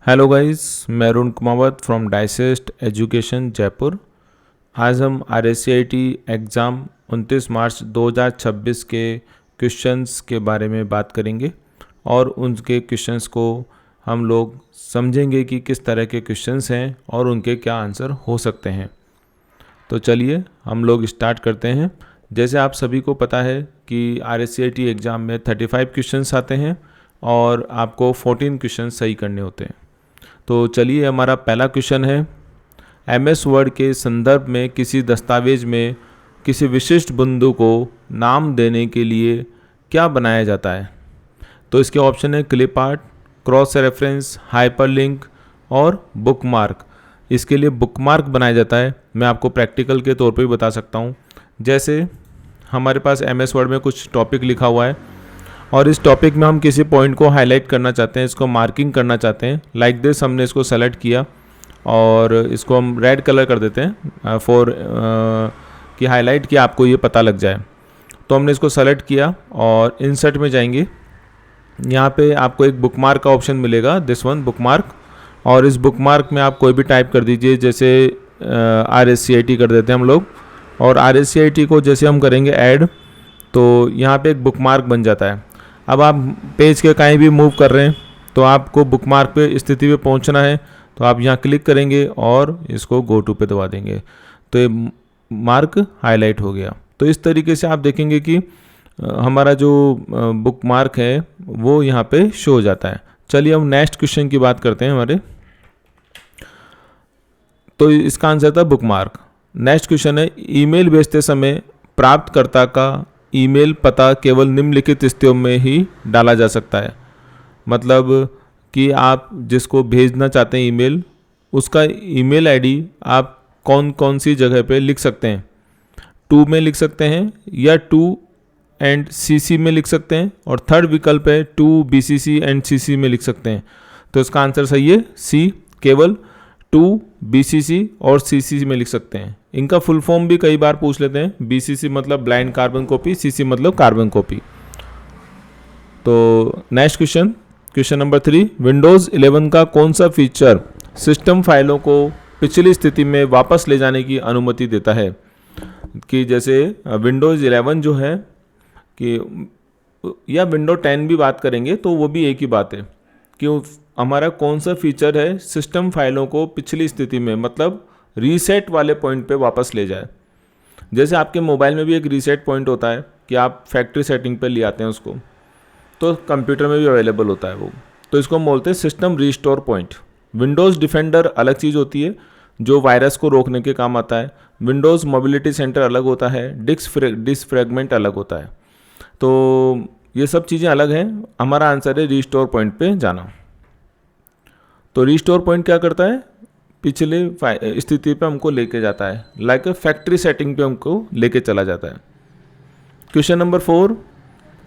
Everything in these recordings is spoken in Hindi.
हेलो गाइस, मैं अरुण कुमावत फ्रॉम डाइसेस्ट एजुकेशन जयपुर। आज हम RSCIT एग्ज़ाम 29 मार्च 2026 के क्वेश्चंस के बारे में बात करेंगे और उनके क्वेश्चंस को हम लोग समझेंगे कि किस तरह के क्वेश्चंस हैं और उनके क्या आंसर हो सकते हैं। तो चलिए हम लोग स्टार्ट करते हैं। जैसे आप सभी को पता है कि RSCIT एग्ज़ाम में 35 क्वेश्चंस आते हैं और आपको 14 क्वेश्चन सही करने होते हैं। तो चलिए, हमारा पहला क्वेश्चन है, MS वर्ड के संदर्भ में किसी दस्तावेज में किसी विशिष्ट बिंदु को नाम देने के लिए क्या बनाया जाता है। तो इसके ऑप्शन है clip art, cross reference, hyperlink और बुकमार्क। इसके लिए बुकमार्क बनाया जाता है। मैं आपको प्रैक्टिकल के तौर पे भी बता सकता हूँ। जैसे हमारे पास MS वर्ड में कुछ टॉपिक लिखा हुआ है और इस टॉपिक में हम किसी पॉइंट को हाईलाइट करना चाहते हैं, इसको मार्किंग करना चाहते हैं। लाइक दिस, हमने इसको सेलेक्ट किया और इसको हम रेड कलर कर देते हैं फॉर कि हाईलाइट किया आपको ये पता लग जाए। तो हमने इसको सेलेक्ट किया और इंसर्ट में जाएंगे। यहाँ पे आपको एक बुकमार्क का ऑप्शन मिलेगा, दिस वन बुकमार्क। और इस बुकमार्क में आप कोई भी टाइप कर दीजिए, जैसे RSCIT कर देते हैं हम लोग। और RSCIT को जैसे हम करेंगे ऐड, तो यहाँ पे एक बुकमार्क बन जाता है। अब आप पेज के कहीं भी मूव कर रहे हैं तो आपको बुकमार्क पे स्थिति पे पहुंचना है, तो आप यहाँ क्लिक करेंगे और इसको गो टू पे दबा देंगे तो ये मार्क हाईलाइट हो गया। तो इस तरीके से आप देखेंगे कि हमारा जो बुकमार्क है वो यहाँ पे शो हो जाता है। चलिए हम नेक्स्ट क्वेश्चन की बात करते हैं हमारे। तो इसका आंसर था बुकमार्क। नेक्स्ट क्वेश्चन है, ईमेल भेजते समय प्राप्तकर्ता का ईमेल पता केवल निम्नलिखित स्थितियों में ही डाला जा सकता है। मतलब कि आप जिसको भेजना चाहते हैं ईमेल, उसका ईमेल आईडी आप कौन कौन सी जगह पे लिख सकते हैं। टू में लिख सकते हैं या टू एंड CC में लिख सकते हैं, और थर्ड विकल्प है टू BCC एंड CC में लिख सकते हैं। तो इसका आंसर सही है C, केवल टू BCC और CC में लिख सकते हैं। इनका फुल फॉर्म भी कई बार पूछ लेते हैं। BCC मतलब ब्लाइंड कार्बन कॉपी, CC मतलब कार्बन कॉपी। तो नेक्स्ट क्वेश्चन नंबर 3, विंडोज़ 11 का कौन सा फीचर सिस्टम फाइलों को पिछली स्थिति में वापस ले जाने की अनुमति देता है। कि जैसे विंडोज़ 11 जो है कि, या विंडो 10 भी बात करेंगे तो वो भी एक ही बात है कि हमारा कौन सा फीचर है सिस्टम फाइलों को पिछली स्थिति में, मतलब रीसेट वाले पॉइंट पे वापस ले जाए। जैसे आपके मोबाइल में भी एक रीसेट पॉइंट होता है कि आप फैक्ट्री सेटिंग पे ले आते हैं उसको, तो कंप्यूटर में भी अवेलेबल होता है वो। तो इसको हम बोलते हैं system restore point. Windows defender अलग चीज़ होती है जो वायरस को रोकने के काम आता है। विंडोज़ मोबिलिटी सेंटर अलग होता है, डिस्क फ्रेगमेंट अलग होता है। तो ये सब चीज़ें अलग हैं। हमारा आंसर है रीस्टोर पॉइंट पे जाना। तो रीस्टोर पॉइंट क्या करता है, पिछले स्थिति पे हमको लेके जाता है, लाइक फैक्ट्री सेटिंग पे हमको लेके चला जाता है। क्वेश्चन नंबर 4,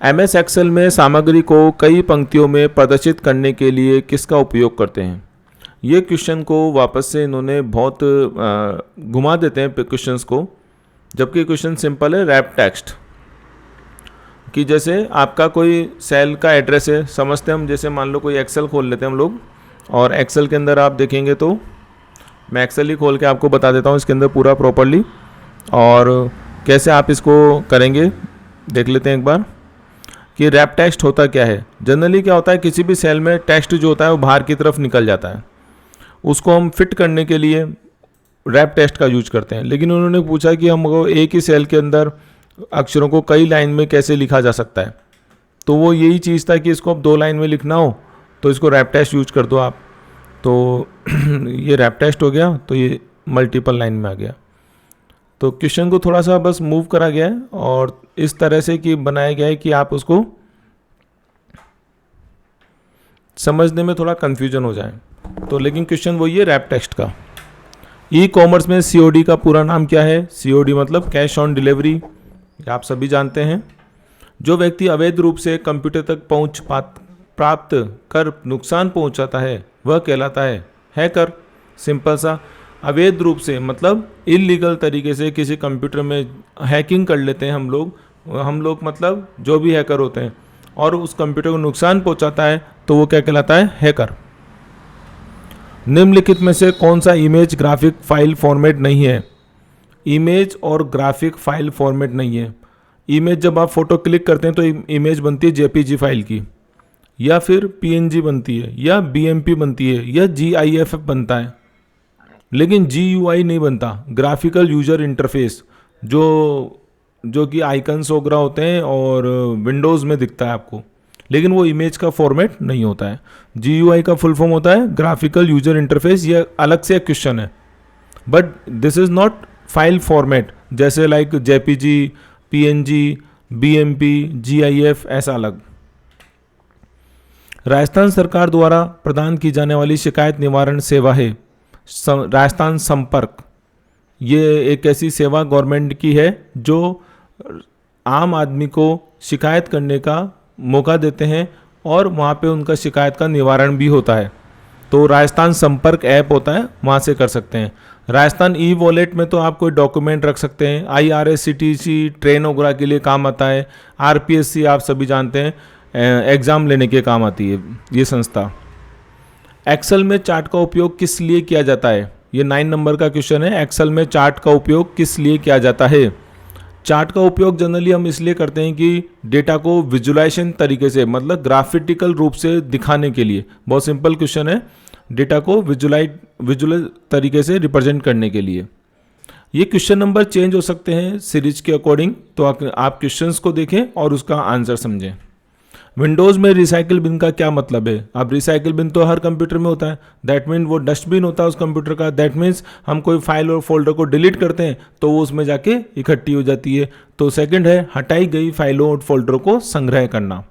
MS एक्सेल में सामग्री को कई पंक्तियों में प्रदर्शित करने के लिए किसका उपयोग करते हैं। ये क्वेश्चन को वापस से इन्होंने बहुत घुमा देते हैं क्वेश्चंस को, जबकि क्वेश्चन सिंपल है। रैप टेक्स्ट कि जैसे आपका कोई सेल का एड्रेस है, समझते हैं हम। जैसे मान लो कोई एक्सेल खोल लेते हैं हम लोग, और एक्सेल के अंदर आप देखेंगे तो मैं एक्सेल ही खोल के आपको बता देता हूँ इसके अंदर पूरा प्रॉपर्ली, और कैसे आप इसको करेंगे देख लेते हैं एक बार कि रैप टेक्स्ट होता क्या है। जनरली क्या होता है, किसी भी सेल में टेक्स्ट जो होता है वो बाहर की तरफ निकल जाता है, उसको हम फिट करने के लिए रैप टेक्स्ट का यूज करते हैं। लेकिन उन्होंने पूछा कि हमको एक ही सेल के अंदर अक्षरों को कई लाइन में कैसे लिखा जा सकता है, तो वो यही चीज़ था कि इसको अब 2 लाइन में लिखना हो तो इसको रैप टेक्स्ट यूज कर दो आप। तो ये रैप टेक्स्ट हो गया, तो ये मल्टीपल लाइन में आ गया। तो क्वेश्चन को थोड़ा सा बस मूव करा गया है और इस तरह से कि बनाया गया है कि आप उसको समझने में थोड़ा कंफ्यूजन हो जाए। तो लेकिन क्वेश्चन वही है रैप टेक्स्ट का। ई कॉमर्स में COD का पूरा नाम क्या है। COD मतलब कैश ऑन डिलीवरी, आप सभी जानते हैं। जो व्यक्ति अवैध रूप से कंप्यूटर तक पहुंच प्राप्त कर नुकसान पहुंचाता है वह कहलाता है हैकर। सिंपल सा, अवैध रूप से मतलब इलीगल तरीके से किसी कंप्यूटर में हैकिंग कर लेते हैं हम लोग मतलब जो भी हैकर होते हैं, और उस कंप्यूटर को नुकसान पहुंचाता है तो वो क्या कहलाता है, हैकर। निम्नलिखित में से कौन सा इमेज ग्राफिक फाइल फॉर्मेट नहीं है? इमेज और ग्राफिक फाइल फॉर्मेट नहीं है। इमेज जब आप फोटो क्लिक करते हैं तो इमेज बनती है जेपीजी फाइल की, या फिर पीएनजी बनती है, या बीएमपी बनती है, या जीआईएफ बनता है, लेकिन जीयूआई नहीं बनता। ग्राफिकल यूजर इंटरफेस जो कि आइकन्स वगैरह होते हैं और विंडोज़ में दिखता है आपको, लेकिन वो इमेज का फॉर्मेट नहीं होता है। जीयूआई का फुल फॉर्म होता है ग्राफिकल यूजर इंटरफेस। ये अलग से एक क्वेश्चन है, but this is not file format, जैसे like JPG, PNG, BMP, GIF, ऐसा अलग। राजस्थान सरकार द्वारा प्रदान की जाने वाली शिकायत निवारण सेवा है राजस्थान संपर्क। ये एक ऐसी सेवा गवर्नमेंट की है जो आम आदमी को शिकायत करने का मौका देते हैं और वहाँ पे उनका शिकायत का निवारण भी होता है। तो राजस्थान संपर्क ऐप होता है, वहाँ से कर सकते हैं। राजस्थान ई वॉलेट में तो आप कोई डॉक्यूमेंट रख सकते हैं। IRSCTC ट्रेन वगैरह के लिए काम आता है। RPSC आप सभी जानते हैं, एग्ज़ाम लेने के काम आती है ये संस्था। एक्सेल में चार्ट का उपयोग किस लिए किया जाता है? ये 9 नंबर का क्वेश्चन है। एक्सेल में चार्ट का उपयोग किस लिए किया जाता है? चार्ट का उपयोग जनरली हम इसलिए करते हैं कि डेटा को विजुलाइजेशन तरीके से, मतलब ग्राफिटिकल रूप से दिखाने के लिए। बहुत सिंपल क्वेश्चन है, डेटा को विजुअल तरीके से रिप्रेजेंट करने के लिए। ये क्वेश्चन नंबर चेंज हो सकते हैं सीरीज के अकॉर्डिंग, तो आप क्वेश्चंस को देखें और उसका आंसर समझें। विंडोज़ में रिसाइकिल बिन का क्या मतलब है? अब रिसाइकिल बिन तो हर कंप्यूटर में होता है, दैट मीन वो डस्टबिन होता है उस कंप्यूटर का। दैट मीन्स हम कोई फाइल और फोल्डर को डिलीट करते हैं तो वो उसमें जाके इकट्ठी हो जाती है। तो सेकंड है हटाई गई फाइलों और फोल्डरों को संग्रह करना।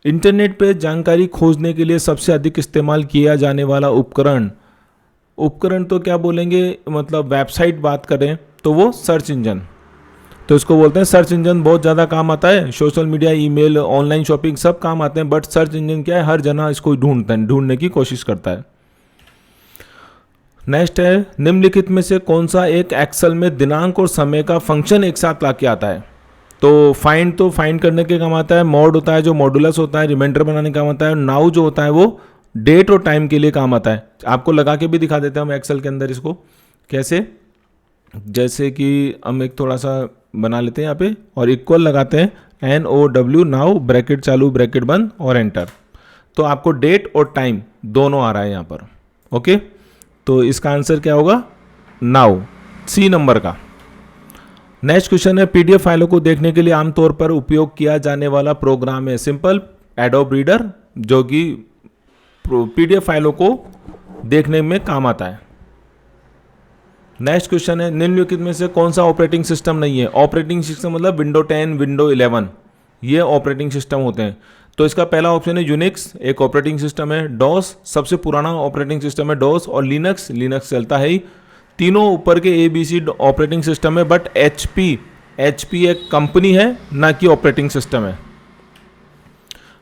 इंटरनेट पे जानकारी खोजने के लिए सबसे अधिक इस्तेमाल किया जाने वाला उपकरण तो क्या बोलेंगे, मतलब वेबसाइट बात करें तो वो सर्च इंजन, तो इसको बोलते हैं सर्च इंजन। बहुत ज़्यादा काम आता है, social media, email, online shopping सब काम आते हैं, बट सर्च इंजन क्या है, हर जना इसको ढूंढने की कोशिश करता है। नेक्स्ट है, निम्नलिखित में से कौन सा एक एक्सेल में दिनांक और समय का फंक्शन एक साथ लाके आता है? तो फाइंड करने के काम आता है। मॉड होता है जो मॉडुलस होता है, रिमाइंडर बनाने का काम आता है। नाउ जो होता है वो डेट और टाइम के लिए काम आता है। आपको लगा के भी दिखा देते हैं हम एक्सेल के अंदर इसको कैसे, जैसे कि हम एक थोड़ा सा बना लेते हैं यहाँ पे और इक्वल लगाते हैं NOW नाउ, ब्रैकेट चालू ब्रैकेट बंद और एंटर। तो आपको डेट और टाइम दोनों आ रहा है यहाँ पर। ओके, तो इसका आंसर क्या होगा? नाउ, C नंबर का। नेक्स्ट क्वेश्चन है, PDF फाइलों को देखने के लिए आमतौर पर उपयोग किया जाने वाला प्रोग्राम है सिंपल एडोब रीडर, जो कि PDF फाइलों को देखने में काम आता है। नेक्स्ट क्वेश्चन है, निम्नलिखित में से कौन सा ऑपरेटिंग सिस्टम नहीं है? ऑपरेटिंग सिस्टम मतलब विंडो 10, विंडो 11, ये ऑपरेटिंग सिस्टम होते हैं। तो इसका पहला ऑप्शन है यूनिक्स, एक ऑपरेटिंग सिस्टम है। डॉस सबसे पुराना ऑपरेटिंग सिस्टम है डॉस, और लिनक्स चलता है ही। तीनों ऊपर के ABC ऑपरेटिंग सिस्टम है, बट HP एक कंपनी है, ना कि ऑपरेटिंग सिस्टम है।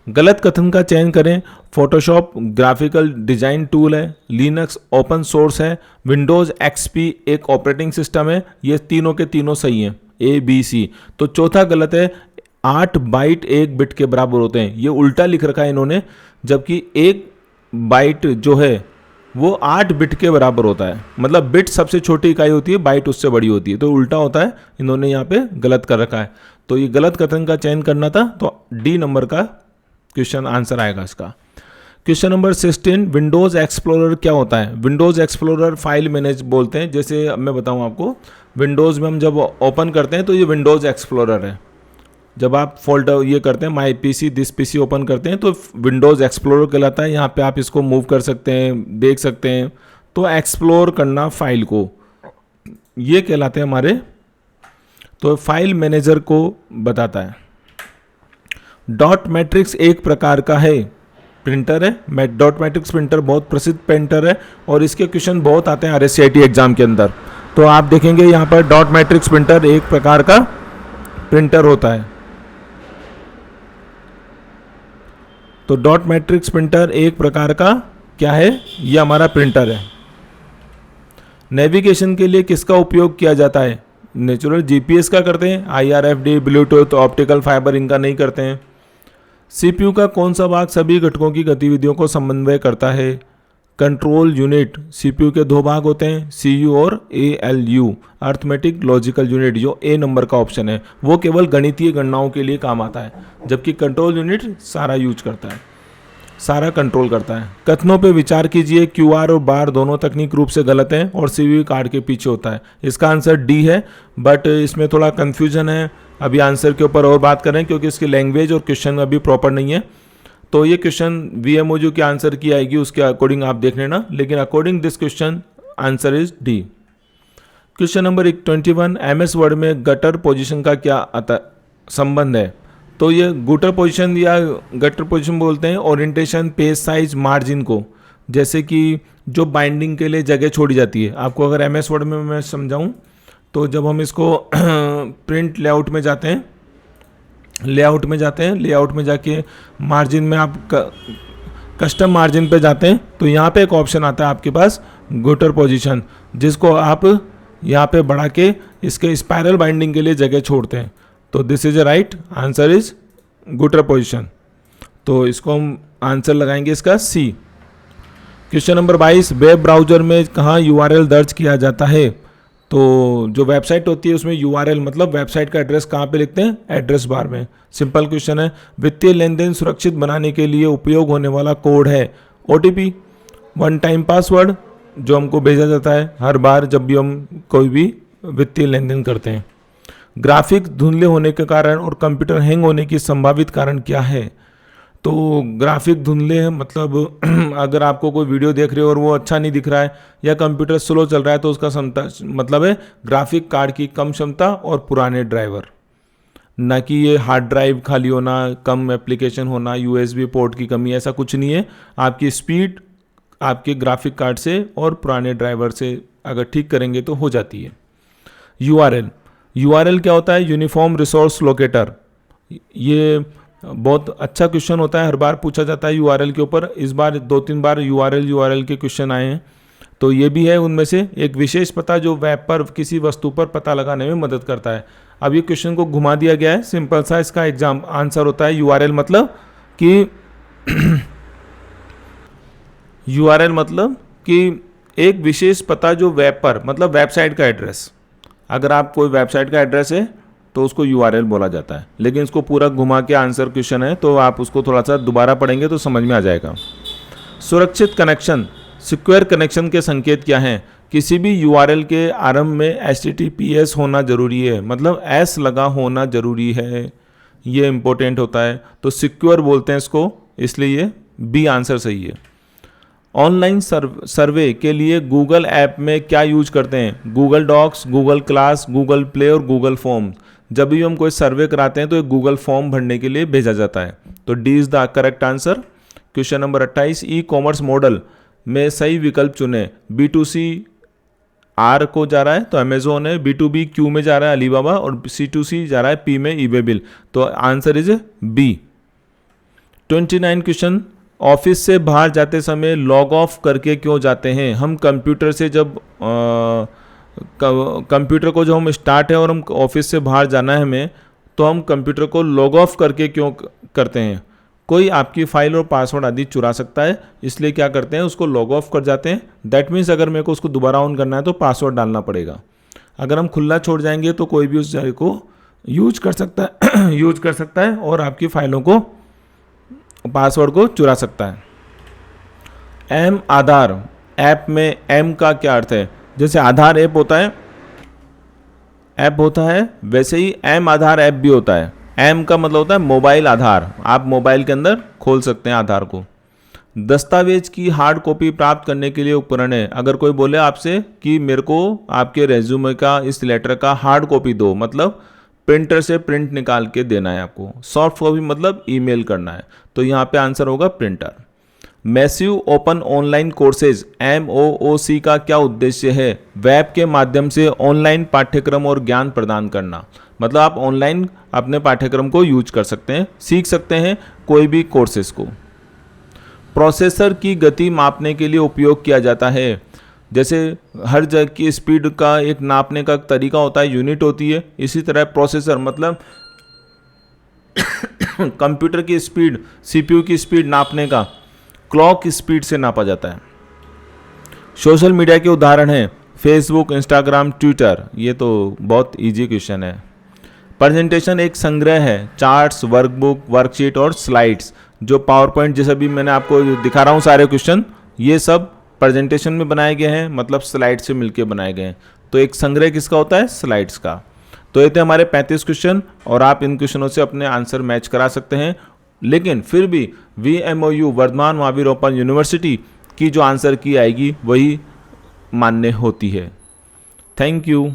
गलत कथन का चयन करें। फोटोशॉप ग्राफिकल डिजाइन टूल है, लिनक्स ओपन सोर्स है, विंडोज़ XP एक ऑपरेटिंग सिस्टम है। ये तीनों के तीनों सही हैं, ABC। तो चौथा गलत है, 8 बाइट 1 बिट के बराबर होते हैं। ये उल्टा लिख रखा है इन्होंने, जबकि 1 बाइट जो है वो 8 बिट के बराबर होता है। मतलब बिट सबसे छोटी इकाई होती है, बाइट उससे बड़ी होती है, तो उल्टा होता है। इन्होंने यहाँ पे गलत कर रखा है। तो ये गलत कथन का चयन करना था, तो D नंबर का क्वेश्चन आंसर आएगा इसका। क्वेश्चन नंबर 16, विंडोज़ एक्सप्लोरर क्या होता है? विंडोज़ एक्सप्लोरर फाइल मैनेज बोलते हैं। जैसे मैं बताऊं आपको, विंडोज़ में हम जब ओपन करते हैं तो ये विंडोज़ एक्सप्लोरर है। जब आप फोल्डर ये करते हैं माई PC दिस PC ओपन करते हैं तो विंडोज़ एक्सप्लोरर कहलाता है। यहाँ पे आप इसको मूव कर सकते हैं, देख सकते हैं। तो एक्सप्लोर करना फाइल को, ये कहलाते हैं हमारे, तो फाइल मैनेजर को बताता है। डॉट मैट्रिक्स एक प्रकार का है प्रिंटर है। डॉट मैट्रिक्स प्रिंटर बहुत प्रसिद्ध प्रिंटर है और इसके क्वेश्चन बहुत आते हैं RSCIT एग्जाम के अंदर। तो आप देखेंगे यहाँ पर डॉट मैट्रिक्स प्रिंटर एक प्रकार का प्रिंटर होता है। तो डॉट मैट्रिक्स प्रिंटर एक प्रकार का क्या है? ये हमारा प्रिंटर है। नेविगेशन के लिए किसका उपयोग किया जाता है? नेचुरल GPS का करते हैं, IRFD, ब्लूटूथ, ऑप्टिकल फाइबर इनका नहीं करते हैं। CPU का कौन सा भाग सभी घटकों की गतिविधियों को समन्वय करता है? कंट्रोल यूनिट, सीपीयू के दो भाग होते हैं, सीयू और एएलयू, अर्थमेटिक लॉजिकल यूनिट, जो ए नंबर का ऑप्शन है वो केवल गणितीय गणनाओं के लिए काम आता है, जबकि कंट्रोल यूनिट सारा यूज करता है, सारा कंट्रोल करता है। कथनों पे विचार कीजिए, क्यूआर और बार दोनों तकनीक रूप से गलत हैं और सीवीवी कार्ड के पीछे होता है। इसका आंसर डी है, बट इसमें थोड़ा कन्फ्यूजन है, अभी आंसर के ऊपर और बात करें क्योंकि इसकी लैंग्वेज और क्वेश्चन अभी प्रॉपर नहीं है। तो ये क्वेश्चन वीएमओयू के आंसर की आएगी, उसके अकॉर्डिंग आप देख लेना, लेकिन according this question answer is D. Question number 21, MS word में गटर पोजीशन का क्या संबंध है? तो ये गुटर पोजीशन या गटर पोजीशन बोलते हैं ओरिएंटेशन, पेज साइज, मार्जिन को, जैसे कि जो बाइंडिंग के लिए जगह छोड़ी जाती है। आपको अगर एमएस वर्ड में मैं समझाऊं तो जब हम इसको प्रिंट लेआउट में जाते हैं, लेआउट में जाके मार्जिन में आप कस्टम मार्जिन पे जाते हैं तो यहाँ पे एक ऑप्शन आता है आपके पास गुटर पोजीशन, जिसको आप यहाँ पे बढ़ा के इसके स्पाइरल बाइंडिंग के लिए जगह छोड़ते हैं। तो this is a right answer is gutter position. तो इसको हम आंसर लगाएंगे इसका C. Question number 22, web browser में कहाँ यूआरएल दर्ज किया जाता है? तो जो वेबसाइट होती है उसमें यूआरएल मतलब वेबसाइट का एड्रेस कहाँ पे लिखते हैं? एड्रेस बार में। सिंपल क्वेश्चन है। वित्तीय लेन देन सुरक्षित बनाने के लिए उपयोग होने वाला कोड है ओटीपी, वन टाइम पासवर्ड, जो हमको भेजा जाता है हर बार जब भी हम कोई भी वित्तीय लेन देन करते हैं। ग्राफिक धुंधले होने के कारण और कंप्यूटर हैंग होने की संभावित कारण क्या है? तो ग्राफिक धुंधले हैं मतलब अगर आपको कोई वीडियो देख रहे हो और वो अच्छा नहीं दिख रहा है या कंप्यूटर स्लो चल रहा है तो उसका मतलब है ग्राफिक कार्ड की कम क्षमता और पुराने ड्राइवर, ना कि ये हार्ड ड्राइव खाली होना, कम एप्लीकेशन होना, यूएसबी पोर्ट की कमी, ऐसा कुछ नहीं है। आपकी स्पीड आपके ग्राफिक कार्ड से और पुराने ड्राइवर से अगर ठीक करेंगे तो हो जाती है। यूआरएल क्या होता है? Uniform resource locator. ये बहुत अच्छा क्वेश्चन होता है, हर बार पूछा जाता है यूआरएल के ऊपर। इस बार 2-3 बार यूआरएल के क्वेश्चन आए हैं, तो ये भी है उनमें से एक विशेष पता जो वेब पर किसी वस्तु पर पता लगाने में मदद करता है। अब ये क्वेश्चन को घुमा दिया गया है, सिंपल सा इसका एग्जाम आंसर होता है यूआरएल मतलब कि एक विशेष पता जो वेब पर मतलब वेबसाइट का एड्रेस, अगर आप कोई वेबसाइट का एड्रेस है तो उसको यूआरएल बोला जाता है। लेकिन इसको पूरा घुमा के आंसर क्वेश्चन है तो आप उसको थोड़ा सा दोबारा पढ़ेंगे तो समझ में आ जाएगा। सुरक्षित कनेक्शन, सिक्योर कनेक्शन के संकेत क्या हैं? किसी भी यूआरएल के आरंभ में HTTPS होना जरूरी है, मतलब S लगा होना जरूरी है, ये इंपॉर्टेंट होता है। तो सिक्योर बोलते हैं इसको, इसलिए ये बी आंसर सही है। ऑनलाइन सर्वे के लिए गूगल ऐप में क्या यूज करते हैं? Google Docs, Google Class, Google Play और गूगल फॉर्म। जब भी हम कोई सर्वे कराते हैं तो एक गूगल फॉर्म भरने के लिए भेजा जाता है। तो D is the correct answer. Question number 28, e commerce model में सही विकल्प चुने। B2C R को जा रहा है तो अमेजोन है, B2B Q में जा रहा है अलीबाबा और C2C जा रहा है P में ईबे बिल। तो answer is B. 29 question, office से बाहर जाते समय लॉग ऑफ करके क्यों जाते हैं? हम कंप्यूटर से जब कंप्यूटर को जो हम स्टार्ट है और हम ऑफिस से बाहर जाना है हमें, तो हम कंप्यूटर को लॉग ऑफ करके क्यों करते हैं? कोई आपकी फाइल और पासवर्ड आदि चुरा सकता है, इसलिए क्या करते हैं उसको लॉग ऑफ कर जाते हैं। दैट मीन्स अगर मेरे को उसको दोबारा ऑन करना है तो पासवर्ड डालना पड़ेगा। अगर हम खुला छोड़ जाएंगे तो कोई भी उस जगह को यूज कर सकता है और आपकी फाइलों को पासवर्ड को चुरा सकता है। एम आधार ऐप में एम का क्या अर्थ है? जैसे आधार ऐप होता है वैसे ही एम आधार ऐप भी होता है। एम का मतलब होता है मोबाइल आधार, आप मोबाइल के अंदर खोल सकते हैं आधार को। दस्तावेज की हार्ड कॉपी प्राप्त करने के लिए उपकरण है। अगर कोई बोले आपसे कि मेरे को आपके रेज्यूमे का इस लेटर का हार्ड कॉपी दो, मतलब प्रिंटर से प्रिंट निकाल के देना है आपको। सॉफ्ट कॉपी मतलब ईमेल करना है, तो यहाँ पे आंसर होगा printer. Massive open online courses MOOC का क्या उद्देश्य है? वेब के माध्यम से ऑनलाइन पाठ्यक्रम और ज्ञान प्रदान करना, मतलब आप ऑनलाइन अपने पाठ्यक्रम को यूज कर सकते हैं, सीख सकते हैं कोई भी कोर्सेज को। प्रोसेसर की गति मापने के लिए उपयोग किया जाता है। जैसे हर जगह की स्पीड का एक नापने का तरीका होता है, यूनिट होती है, इसी तरह प्रोसेसर मतलब कंप्यूटर की स्पीड, CPU की स्पीड नापने का क्लॉक स्पीड से नापा जाता है। सोशल मीडिया के उदाहरण हैं फेसबुक, इंस्टाग्राम, ट्विटर। ये तो बहुत इजी क्वेश्चन है। प्रेजेंटेशन एक संग्रह है चार्ट्स, वर्कबुक, वर्कशीट और स्लाइड्स। जो पावर पॉइंट जैसे भी मैंने आपको दिखा रहा हूँ सारे क्वेश्चन, ये सब प्रेजेंटेशन में बनाए गए हैं, मतलब स्लाइड से मिलके बनाए गए हैं। तो एक संग्रह किसका होता है? स्लाइड्स का। तो ये थे हमारे 35 क्वेश्चन और आप इन क्वेश्चनों से अपने आंसर मैच करा सकते हैं। लेकिन फिर भी VMOU Vardhman Mahaveer Open University की जो आंसर की आएगी वही मान्य होती है। Thank you.